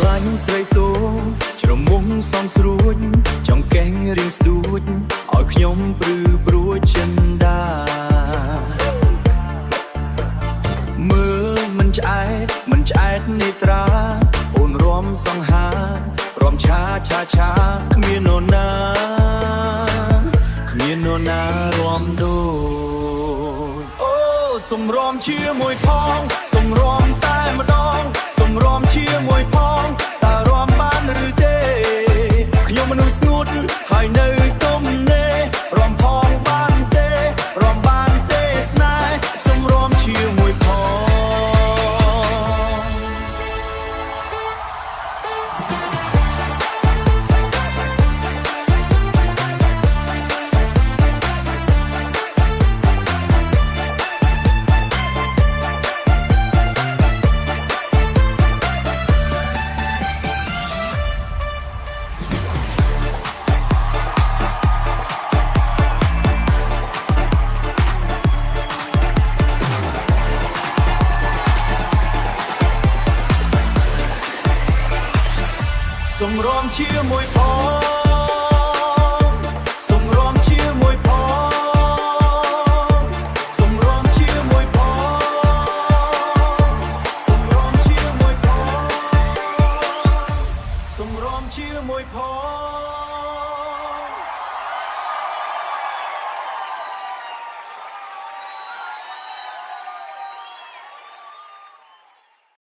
ឡាញ់ស្រីតូជ្រមុំសំស្រួចចង់កេងរៀងស្ដួចឲ្យខ្ញុំព្រឺព្រួចចិនដាមើលមិនឆ្អែតនេត្រាអូនរំសង្ហារំឆាគ្មាននរណារំដូចអូសុំរំជាមួយផងសុំរំតែម្ដងសុំរំជាមួយផងតើរំបានឬទេខ្ញុំមនុស្សស្ងួតហើយនៅទុំនេរំផងបានទេរំបានទេស្នេហ៍សុំរំជាមួយផងសុំរំជាមួយផង